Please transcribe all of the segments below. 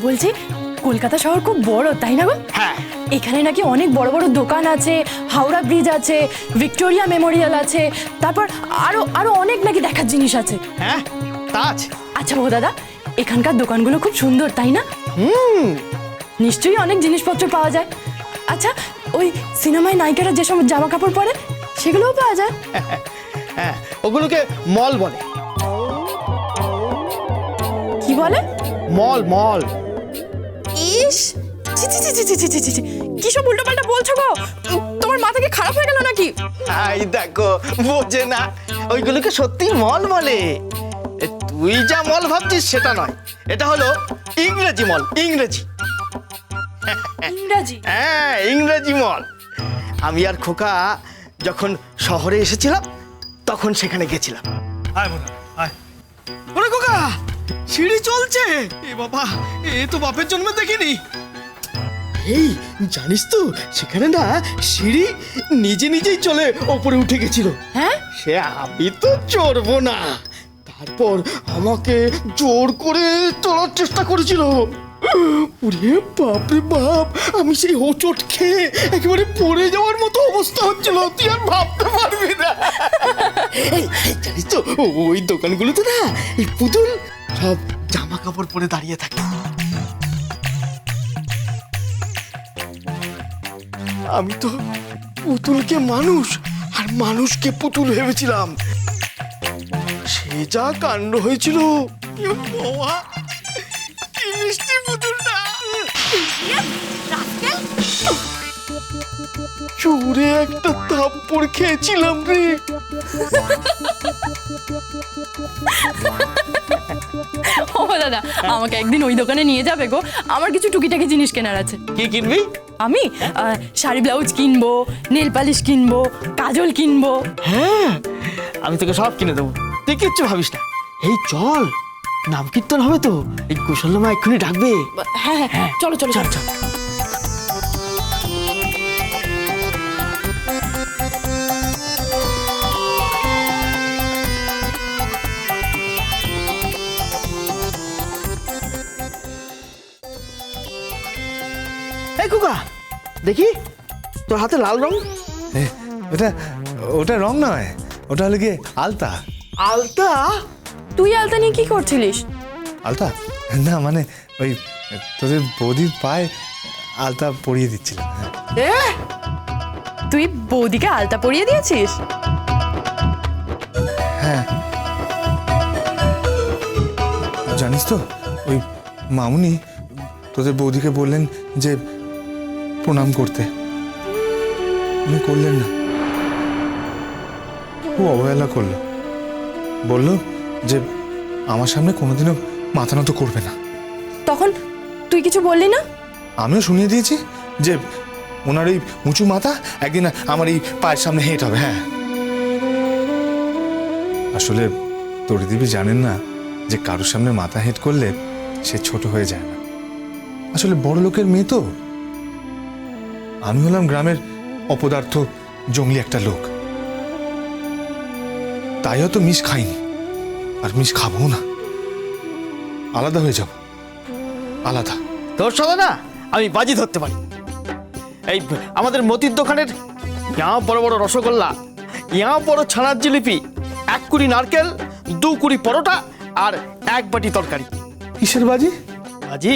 বলছি কলকাতা শহর খুব বড় তাই না গো? হ্যাঁ। এখানে নাকি অনেক বড় বড় দোকান আছে, হাওড়া ব্রিজ আছে, ভিক্টোরিয়া মেমোরিয়াল আছে, তারপর আরো আরো অনেক নাকি দেখার জিনিস আছে। হ্যাঁ তা আছে। আচ্ছা ও দাদা, এখানকার দোকানগুলো খুব সুন্দর তাই না? নিশ্চয়ই অনেক জিনিসপত্র পাওয়া যায়। আচ্ছা ওই সিনেমায় নায়িকারা যেসব জামা কাপড় পরে সেগুলোও পাওয়া যায়? হ্যাঁ ওগুলোকে মল বলে। কি বলে? মল মল। ইস, ছি ছি ছি ছি ছি ছি ছি ছি, কি সব উল্টোপাল্টা বলছো গো? তোমার মাথা কি খারাপ হয়ে গেল নাকি? এই দেখো বোঝে না, ওইগুলোকে সত্যি মল বলে। তুই যা মল ভাবছিস সেটা নয়, এটা হলো ইংরেজি মল, ইংরেজি। ইংরাজি? হ্যাঁ ইংরেজি মল। আমি আর খোকা যখন শহরে এসেছিলাম তখন সেখানে গেছিলাম। আয় বোনা আয়। ওরে খোকা, সিঁড়ি চলছে। এ বাবা, এ তো বাপের জন্ম দেখিনি। এই জানিস তো সেখানে না সিঁড়ি নিজে নিজেই চলে ওপরে উঠে গেছিল। হ্যাঁ? সে আমি তো চড়বো না, তারপর আমাকে জোর করে তোলার চেষ্টা করেছিল। ওরে বাপ রে বাপ, আমি সেই হোঁচট খেয়ে একেবারে পড়ে যাওয়ার মতো অবস্থা হচ্ছিল, তুই আর ভাবতে পারবি না। এই, জানিস তো ওই দোকানগুলোতে না এই পুতুল সব জামা কাপড় পরে দাঁড়িয়ে থাকে। আমি তো পুতুলকে মানুষ আর মানুষকে পুতুল ভেবেছিলাম। সে যা কাণ্ড হয়েছিল, এ বাবা, কি মিষ্টি পুতুলটা। চোরে একটা থাপ্পড় খেয়েছিলাম রে। ও দাদা, আমাকে একদিন ওই দোকানে নিয়ে যাবে গো, আমার কিছু টুকিটাকি জিনিস কেনার আছে। কি কিনবি? আমি শাড়ি ব্লাউজ কিনবো, নেল পালিশ কিনবো, কাজল কিনবো। হ্যাঁ আমি তোকে সব কিনে দেবো, তুই কিচ্ছু ভাবিস না। এই চল, নাম কীর্তন হবে তো, এই কুশলমা এক্ষুনি ডাকবে। হ্যাঁ হ্যাঁ, চলো চলো চল চলো। চল। এই কুকা, দেখি তোর হাতে লাল রং। এ, ওটা ওটা রং নয়, ওটা হলো গিয়ে আলতা। আলতা? তুই আলতা নিয়ে কি করছিলিস? আলতা না, মানে ওই তোদের বৌদির পায়ে আলতা পরিয়ে দিচ্ছিলাম। হ্যাঁ। এ তুই বৌদিকে আলতা পরিয়ে দিয়েছিস? হ্যাঁ জানিস তো ওই মামুনি তোদের বৌদিকে বললেন যে প্রণাম করতে, উনি করলেন না, খুব অবহেলা করলো। বলল যে আমার সামনে কোনোদিনও মাথা নত করবে না। তখন তুই কিছু বললি না? আমিও শুনিয়ে দিয়েছি যে ওনার এই উঁচু মাথা একদিন আমার এই পায়ের সামনে হেঁট হবে। হ্যাঁ আসলে তরিদেবী জানেন না যে কারোর সামনে মাথা হেঁট করলে সে ছোট হয়ে যায় না। আসলে বড় লোকের মেয়ে তো, আমি হলাম গ্রামের অপদার্থ জঙ্গলি একটা লোক, তাই হয়তো মিশ খাইনি আর মিশ খাবো না, আলাদা হয়ে যাব, আলাদা। তোর সাথে না আমি বাজি ধরতে পারি। এই আমাদের মতির দোকানের ইয়া বড় বড় রসগোল্লা, ইয়া বড় ছানার জিলিপি, 1 কুড়ি নারকেল, 2 কুড়ি পরোটা আর 1 বাটি তরকারি। কিসের বাজি? বাজি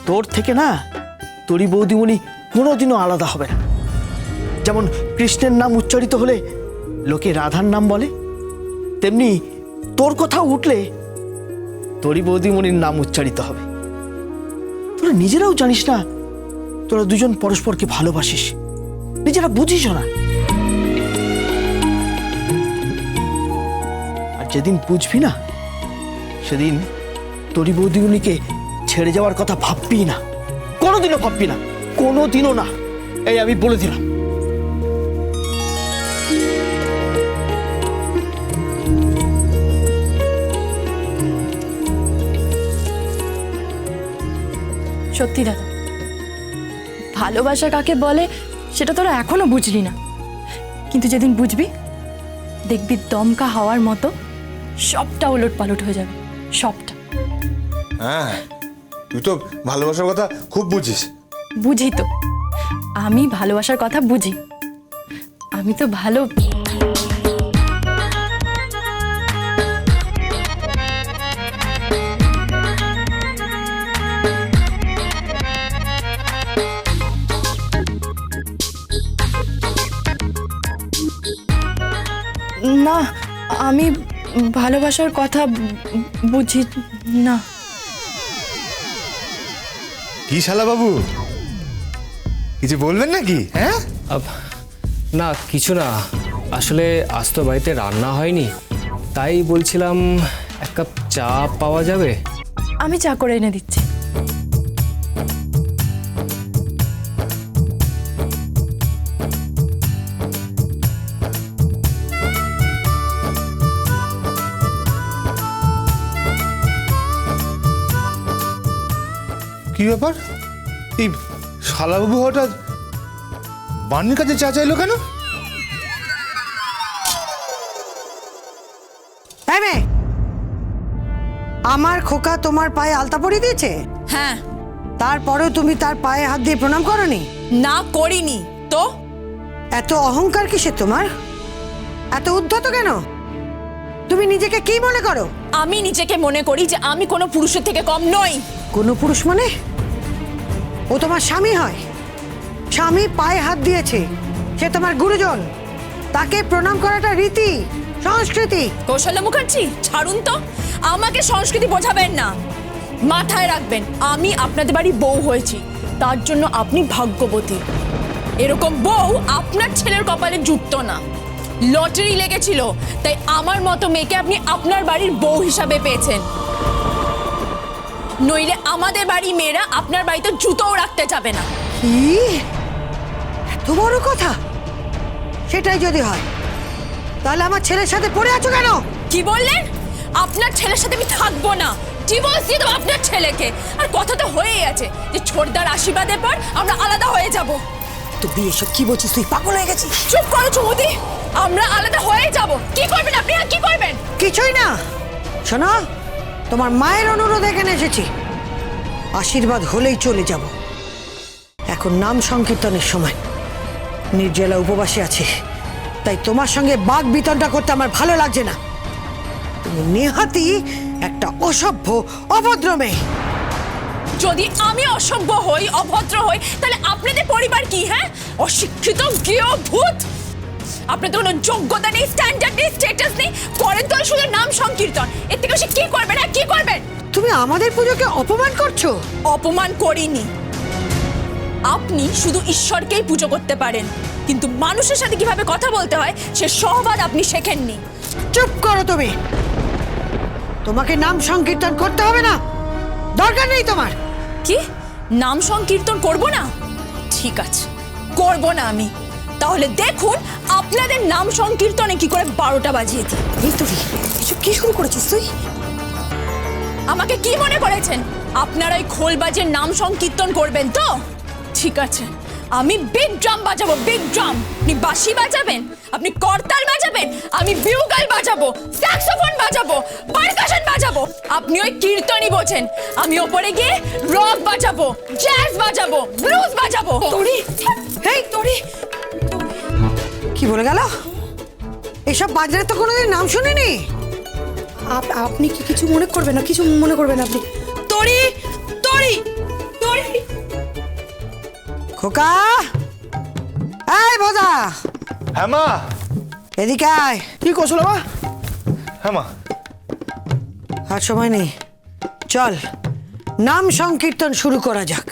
তোর থেকে না তোরই বৌদিমণি কোনোদিনও আলাদা হবে না। যেমন কৃষ্ণের নাম উচ্চারিত হলে লোকে রাধার নাম বলে, তেমনি তোর কথা উঠলে তোরই বৌদিমণির নাম উচ্চারিত হবে। তোরা নিজেরাও জানিস না তোরা দুজন পরস্পরকে ভালোবাসিস, নিজেরা বুঝিস না। আর যেদিন বুঝবি না সেদিন তোরই বৌদিমণিকে ছেড়ে যাওয়ার কথা ভাববি না, কোনোদিনও ভাববি না, কোনোদিনও না, এই আমি বলে দিলাম। সত্যি দাদা, ভালোবাসা কাকে বলে সেটা তোরা এখনো বুঝলি না, কিন্তু যেদিন বুঝবি দেখবি দমকা হাওয়ার মতো সবটা ওলট পালট হয়ে যাবে, সবটা। হ্যাঁ তুই তো ভালোবাসার কথা খুব বুঝিস। বুঝি তো, আমি ভালোবাসার কথা বুঝি। আমি তো ভালো। না, আমি ভালোবাসার কথা বুঝি না। কি শালা বাবু, কিছু বলবেন নাকি? হ্যাঁ, না কিছু না, আসলে আজ তো বাড়িতে রান্না হয়নি, তাই বলছিলাম এক কাপ চা পাওয়া যাবে? আমি চা করে এনে দিচ্ছি। কি ব্যাপার, এই শালা বাবু হঠাৎ বান্নির কাছে চা চাইলো কেন? এই মেয়ে, আমার খোকা তোমার পায়ে আলতা পরিয়ে দিয়েছে? হ্যাঁ। তারপরেও তুমি তার পায়ে হাত দিয়ে প্রণাম করনি? না করিনি তো। এত অহংকার কিসের তোমার? এত উদ্ধত কেন? তুমি নিজেকে কি মনে করো? আমি নিজেকে মনে করি যে আমি কোনো পুরুষের থেকে কম নই। কোন পুরুষ মানে? ও তোমার স্বামী হয়। স্বামী পায়ে হাত দিয়েছে, সে তোমার গুরুজন। তাকে প্রণাম করাটা রীতি, সংস্কৃতি। কৌশল্য মুখার্জি, ছাড়ুন তো, আমাকে সংস্কৃতি বোঝাবেন না। মাথায় রাখবেন, আমি আপনাদের বাড়ি বউ হয়েছি, তার জন্য আপনি ভাগ্যবতী। এরকম বউ আপনার ছেলের কপালে জুটতো না, লটারি লেগেছিল, তাই আমার মতো মেয়েকে আপনি আপনার বাড়ির বউ হিসাবে পেয়েছেন। নইলে আমাদের বাড়ি মেয়েরা আপনার বাড়িতে জুতোও রাখতে যাবে না। কি এত বড় কথা? সেটাই যদি হয় তাহলে আমার ছেলের সাথে পড়ে আছো কেন? কি বললেন? আপনার ছেলের সাথে আমি থাকবো না, ডিভোর্স দিয়ে দেবো আপনার ছেলেকে। আর কথা তো হয়েই আছে যে ছোটদার আশীর্বাদের পর আমরা আলাদা হয়ে যাব। তুই এসব কি বলছিস? তুই পাগল হয়ে গেছিস? চুপ করো চৌধুরী, আমরা আলাদা হয়ে যাব। কি করবেন আপনি? আর কি করবেন? কিছুই না। শোনো, তোমার মায়ের অনুরোধে এখানে এসেছি, আশীর্বাদ হলেই চলে যাব। এখন নাম সংকীর্তনের সময়, নির্জলা উপবাসে আছে, তাই তোমার সঙ্গে বাক বিতণ্ডা করতে আমার ভালো লাগছে না। তুমি নেহাতি একটা অসভ্য অভদ্র মেয়ে। যদি আমি অসভ্য হই, অভদ্র হই, তাহলে আপনাদের পরিবার কি? হ্যাঁ, অশিক্ষিত, গেয়, ভূত। আপনাদের কোনো যোগ্যতা নেই, স্ট্যান্ডার্ড নেই, স্ট্যাটাস নেই, করেন তো শুধু নাম সংকীর্তন। এর থেকে বেশি কি করবেন? হ্যাঁ, কি করবেন? তুমি আমাদের পুজোকে অপমান করছো। অপমান করিনি। আপনি শুধু ঈশ্বরকেই পুজো করতে পারেন, কিন্তু মানুষের সাথে কিভাবে কথা বলতে হয় সে সহবাদ আপনি শেখেননি। চুপ করো তুমি। তোমাকে নাম সংকীর্তন করতে হবে না, দরকার নেই তোমার। কি নাম সংকীর্তন করব না? ঠিক আছে, করব না আমি। তাহলে দেখুন আপনাদের নাম সংকীর্তনে কি করে 12টা বাজিয়ে দিই। এই তুই এসব কি শুরু করেছিস তুই? আমাকে কি মনে করেছেন? আপনারা ওই খোলবাজের নাম সংকীর্তন করবেন তো? ঠিক আছে, আমি বিগ ড্রাম বাজাবো, বিগ ড্রাম। আপনি বাঁশি বাজাবেন, আপনি করতাল বাজাবেন, আমি বিউগাল বাজাবো, স্যাক্সোফোন বাজাবো, পারকাশন বাজাবো। আপনি ওই কীর্তনই বোঝেন, আমি ওপরে গিয়ে রক বাজাবো, জ্যাজ বাজাবো, ব্লুজ বাজাবো। তোরি, হেই তোরি। কি বলে গেল? এসব বাজারে তো কোনোদিন নাম শুনিনি। আপনি কি কিছু মনে করবেন না? কিছু মনে করবেন আপনি? তোরি, তোরি, তোরি। খোকা, এই ভোদা, হ্যাঁ মা। এদিকে আয়। কি করছো মা? হ্যাঁ মা। আর সময় নেই, চল নাম সংকীর্তন শুরু করা যাক।